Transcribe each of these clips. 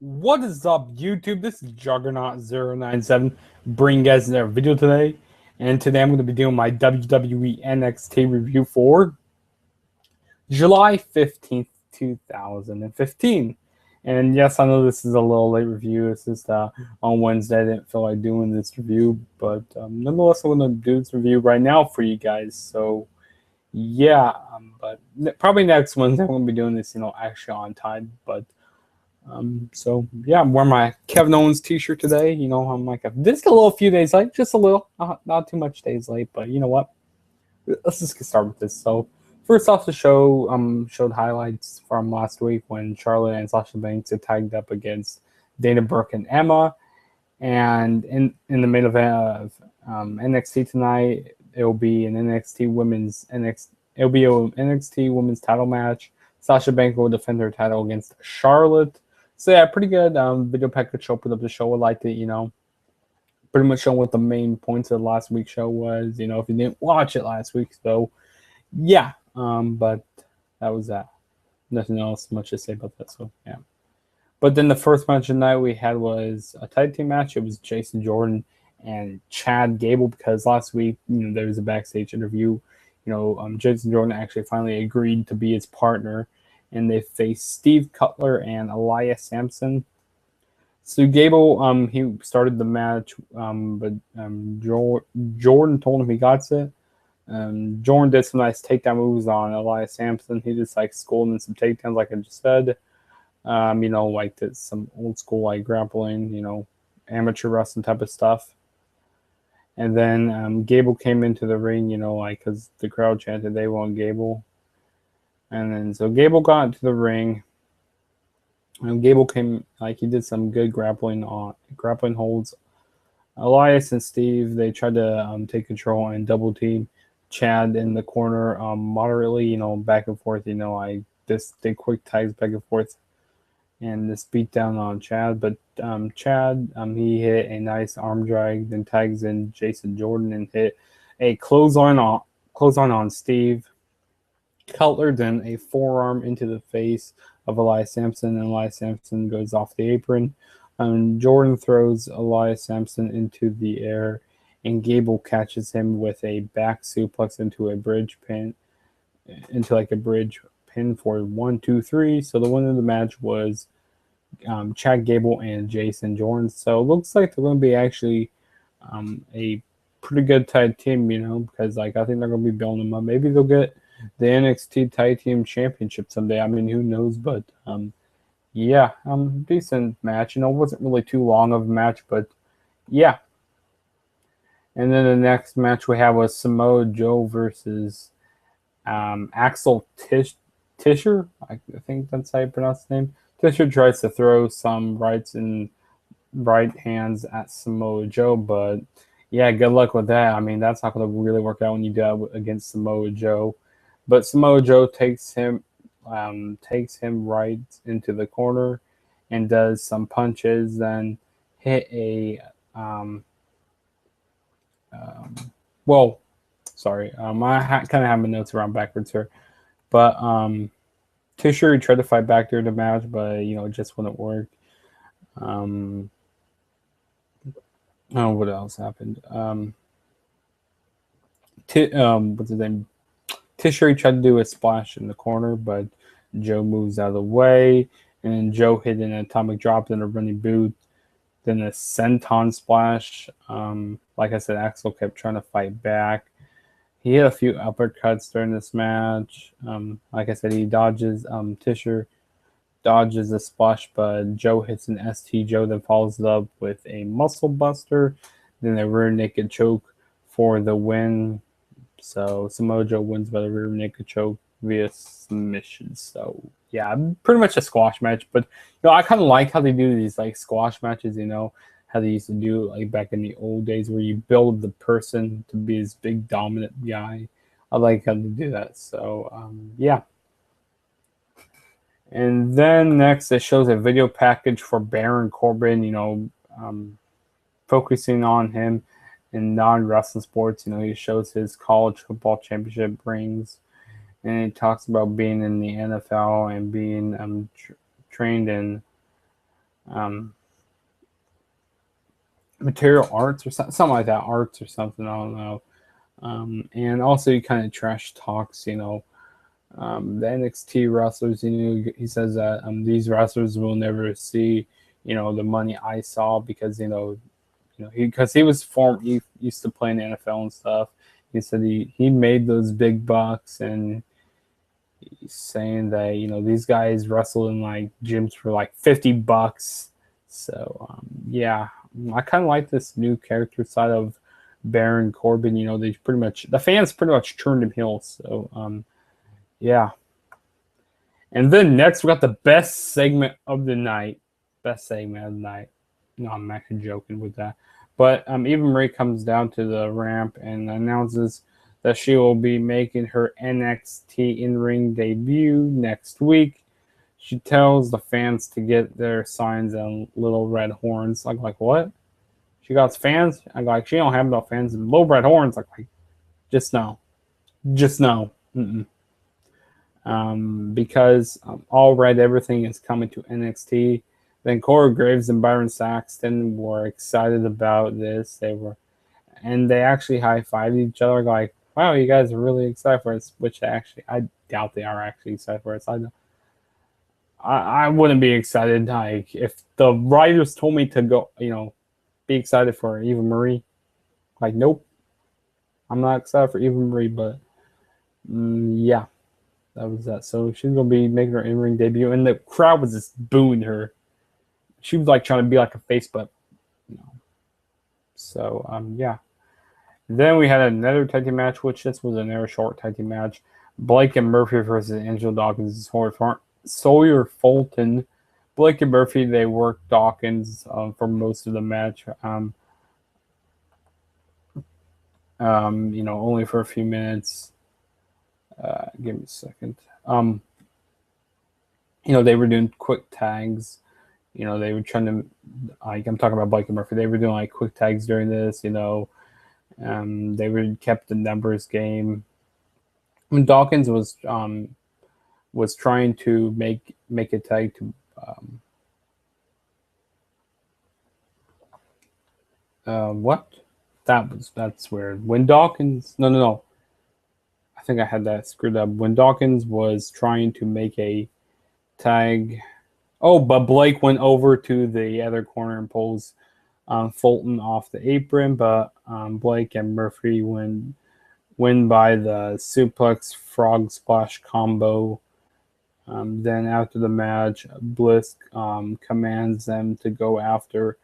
What is up, YouTube? This is Juggernaut097 bringing you guys another video today. And today I'm going to be doing my WWE NXT review for July 15th, 2015. And yes, I know this is a little late review. It's just on Wednesday. I didn't feel like doing this review. But nonetheless, I'm going to do this review right now for you guys. So, yeah. But probably next Wednesday I'm going to be doing this, actually on time. But so yeah, I'm wearing my Kevin Owens t-shirt today. I'm like just a little few days late, just a little, not too much days late, but you know what? Let's just get started with this. So first off, the show showed highlights from last week when Charlotte and Sasha Banks had tagged up against Dana Brooke and Emma, and in the main event of NXT tonight, it'll be an NXT women's title match. Sasha Banks will defend her title against Charlotte. So yeah, pretty good video package opened up the show. I liked it, pretty much showing what the main points of last week's show was, if you didn't watch it last week. So yeah, but that was that. Nothing else much to say about that. So yeah. But then the first match of the night we had was a tag team match. It was Jason Jordan and Chad Gable, because last week, there was a backstage interview. Jason Jordan actually finally agreed to be his partner, and they faced Steve Cutler and Elias Sampson. So Gable, he started the match, but Jordan told him he got it. Jordan did some nice takedown moves on Elias Sampson. He just schooled in some takedowns, like I just said. Some old school grappling, amateur wrestling type of stuff. And then Gable came into the ring, because the crowd chanted they want Gable. And then so Gable got into the ring. And Gable came, he did some good grappling holds. Elias and Steve, they tried to take control and double team Chad in the corner moderately, back and forth. Just did quick tags back and forth and this beat down on Chad. But Chad, he hit a nice arm drag, then tags in Jason Jordan and hit a clothesline on Steve Cutler, then a forearm into the face of Elias Sampson, and Elias Sampson goes off the apron. Jordan throws Elias Sampson into the air, and Gable catches him with a back suplex into a bridge pin, for 1, 2, 3. So the winner of the match was Chad Gable and Jason Jordan. So it looks like they're going to be actually a pretty good tag team, because I think they're going to be building them up. Maybe they'll get the NXT Tag Team Championship someday. I mean, who knows? But yeah, decent match. It wasn't really too long of a match, but yeah. And then the next match we have was Samoa Joe versus Axel Tischer. I think that's how you pronounce his name. Tischer tries to throw some right hands at Samoa Joe, but yeah, good luck with that. I mean, that's not going to really work out when you do that against Samoa Joe. But Samoa Joe takes him right into the corner and does some punches, then hit a I kind of have my notes around backwards here, but Tischer tried to fight back during the match, but it just wouldn't work. What else happened? What's his name? Tischer tried to do a splash in the corner, but Joe moves out of the way, and Joe hit an atomic drop, then a running boot, then a senton splash. Like I said, Axel kept trying to fight back. He hit a few uppercuts during this match. Like I said, he dodges. Tischer dodges a splash, but Joe hits an ST. Joe then follows it up with a muscle buster, then a rear naked choke for the win. So Samoa Joe wins by the rear naked choke via submission. So yeah, pretty much a squash match. But I kind of like how they do these squash matches. How they used to do back in the old days, where you build the person to be this big dominant guy. I like how they do that. So yeah. And then next, it shows a video package for Baron Corbin. Focusing on him in non-wrestling sports. He shows his college football championship rings, and he talks about being in the NFL and being trained in um, material arts or something like that, arts or something. I don't know. And also he kind of trash talks, the NXT wrestlers. He says that these wrestlers will never see, the money I saw because he was he used to play in the NFL and stuff. He said he made those big bucks, and he's saying that these guys wrestle in like gyms for like $50. So yeah, I kind of like this new character side of Baron Corbin. The fans pretty much turned him heel. So yeah. And then next we got the best segment of the night. Best segment of the night. No, I'm actually joking with that. But Eva Marie comes down to the ramp and announces that she will be making her NXT in-ring debut next week. She tells the fans to get their signs and little red horns. Like what? She got fans? She don't have no fans and little red horns. Just no. Just no. Mm-mm. Because all red everything is coming to NXT. Then Corey Graves and Byron Saxton were excited about this. They actually high-fived each other, like, wow, you guys are really excited for it, which actually, I doubt they are actually excited for it. So I wouldn't be excited. Like, if the writers told me to go, be excited for Eva Marie, like, nope. I'm not excited for Eva Marie, but yeah, that was that. So she's going to be making her in-ring debut, and the crowd was just booing her. She was like trying to be like a face, but So yeah. Then we had another tag team match, which this was another short tag team match. Blake and Murphy versus Angel Dawkins and Sawyer Fulton. Blake and Murphy, they worked Dawkins for most of the match. Only for a few minutes. Give me a second. They were doing quick tags. They were trying to, I'm talking about Blake and Murphy. They were doing like quick tags during this. They kept the numbers game. When Dawkins was trying to make a tag to what? That's weird. When Dawkins no. I think I had that screwed up. When Dawkins was trying to make a tag. Oh, but Blake went over to the other corner and pulls Fulton off the apron, but Blake and Murphy win by the suplex frog splash combo. Then after the match, Bliss commands them to go after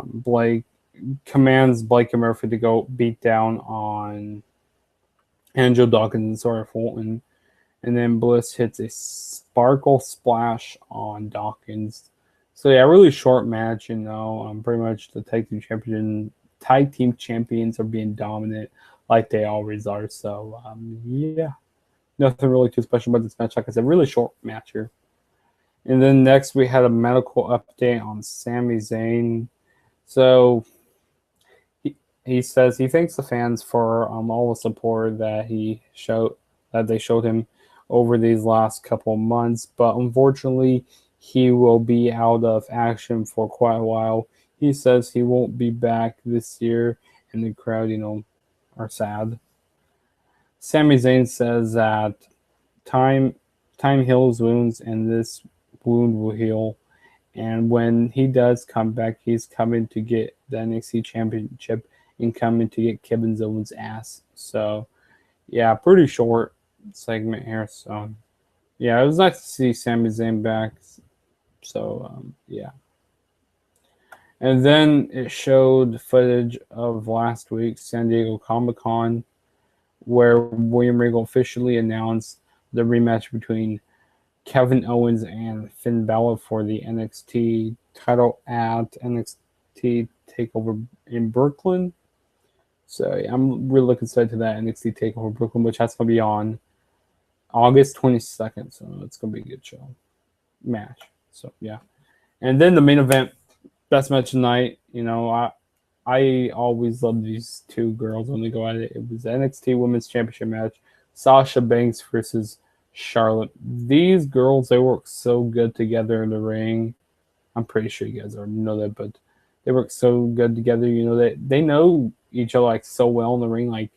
Blake, commands Blake and Murphy to go beat down on Angel Dawkins and Sawyer Fulton. And then Bliss hits a sparkle splash on Dawkins. So yeah, really short match, pretty much the tag team champions are being dominant like they always are. So yeah, nothing really too special about this match. Like I said, really short match here. And then next we had a medical update on Sami Zayn. So he says he thanks the fans for all the support that they showed him over these last couple of months, but unfortunately he will be out of action for quite a while. He says he won't be back this year, and the crowd, are sad. Sami Zayn says that time heals wounds, and this wound will heal. And when he does come back, he's coming to get the NXT Championship and coming to get Kevin Owens' ass. So, yeah, pretty short segment here. So, yeah, it was nice to see Sami Zayn back. So, yeah. And then it showed footage of last week's San Diego Comic-Con, where William Regal officially announced the rematch between Kevin Owens and Finn Balor for the NXT title at NXT TakeOver in Brooklyn. So yeah, I'm really looking forward to that NXT TakeOver Brooklyn, which has going to be on August 22nd. So it's going to be a good show. Match. So yeah. And then the main event, best match tonight. I always love these two girls when they go at it. It was the NXT Women's Championship match. Sasha Banks versus Charlotte. These girls, they work so good together in the ring. I'm pretty sure you guys already know that, but they work so good together. You know, they know each other like so well in the ring. Like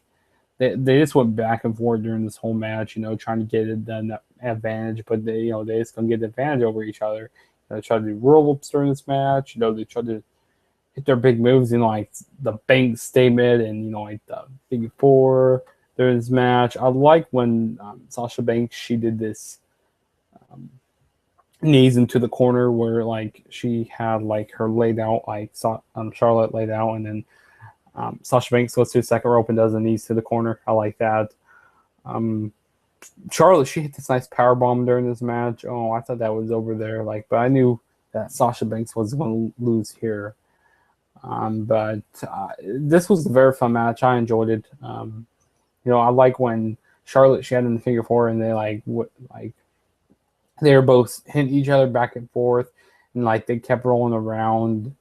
they just went back and forth during this whole match. You know, trying to get the advantage, but they just gonna get the advantage over each other. They tried to do roll ups during this match. You know, they tried to hit their big moves in like the bank statement and like the big four during this match. I like when Sasha Banks, she did this knees into the corner where like she had like her laid out like Charlotte laid out, and then Sasha Banks goes to the second rope and does the knees to the corner. I like that. Charlotte, she hit this nice power bomb during this match. Oh, I thought that was over there. Like, but I knew that Sasha Banks was going to lose here. But this was a very fun match. I enjoyed it. I like when Charlotte, she had in the figure four, and they they were both hitting each other back and forth, and like they kept rolling around.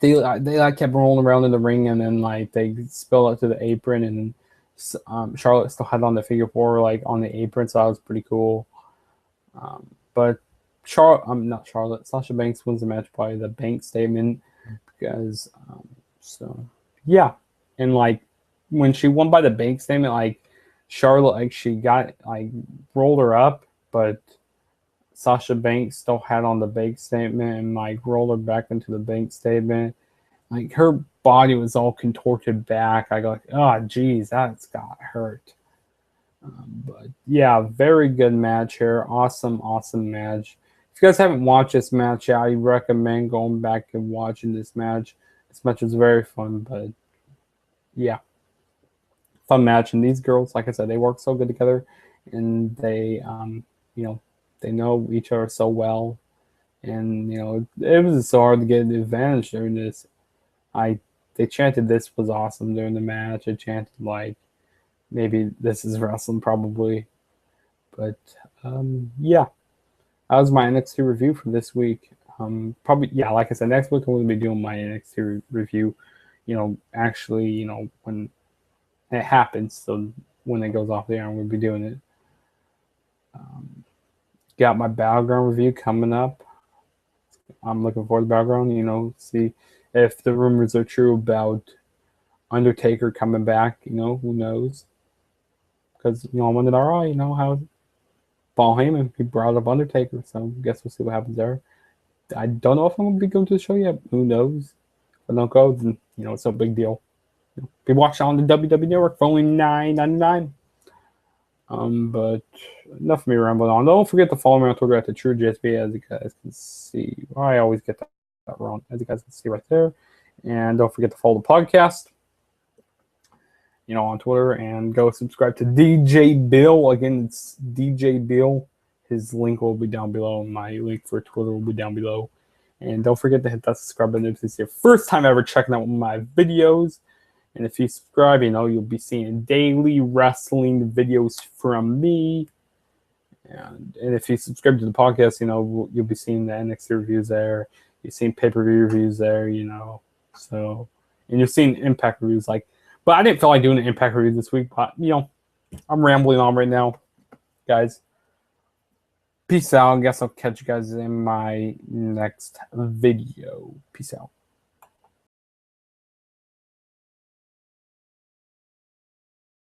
They kept rolling around in the ring, and then like they spilled up to the apron, and Charlotte still had on the figure four like on the apron, so that was pretty cool. But not Charlotte. Sasha Banks wins the match by the bank statement because yeah, and like when she won by the bank statement, like Charlotte, like she got like rolled her up, but Sasha Banks still had on the bank statement and like rolled her back into the bank statement. Like her body was all contorted back. I go like, oh geez, that's got hurt. But yeah, very good match here. Awesome match. If you guys haven't watched this match, I recommend going back and watching this match. This match was very fun, but yeah, fun match. And these girls, like I said, they work so good together, and they they know each other so well. And it was so hard to get the advantage during this. They chanted this was awesome during the match. They chanted like maybe this is wrestling probably. But yeah, that was my NXT review for this week. Probably, yeah, like I said, next week I'm going to be doing my NXT review, actually, when it happens. So when it goes off the air, I'm going to be doing it. Got my Battleground review coming up. I'm looking forward to Battleground, see if the rumors are true about Undertaker coming back, who knows? Because, on Monday Night Raw, how Paul Heyman, he brought up Undertaker, so I guess we'll see what happens there. I don't know if I'm going to be going to the show yet. Who knows? If I don't go, then, it's no big deal. Be watching on the WWE Network for only $9.99. But enough of me rambling on. Don't forget to follow me on Twitter at the TrueJSB, as you guys can see. I always get that wrong, as you guys can see right there. And don't forget to follow the podcast, on Twitter, and go subscribe to DJ Bill. Again, it's DJ Bill. His link will be down below. My link for Twitter will be down below. And don't forget to hit that subscribe button if this is your first time ever checking out my videos. And if you subscribe, you'll be seeing daily wrestling videos from me. And if you subscribe to the podcast, you'll be seeing the NXT reviews there. You've seen pay-per-view reviews there, So, and you're seeing Impact reviews. But I didn't feel like doing an Impact review this week. But, I'm rambling on right now, guys. Peace out. I guess I'll catch you guys in my next video. Peace out.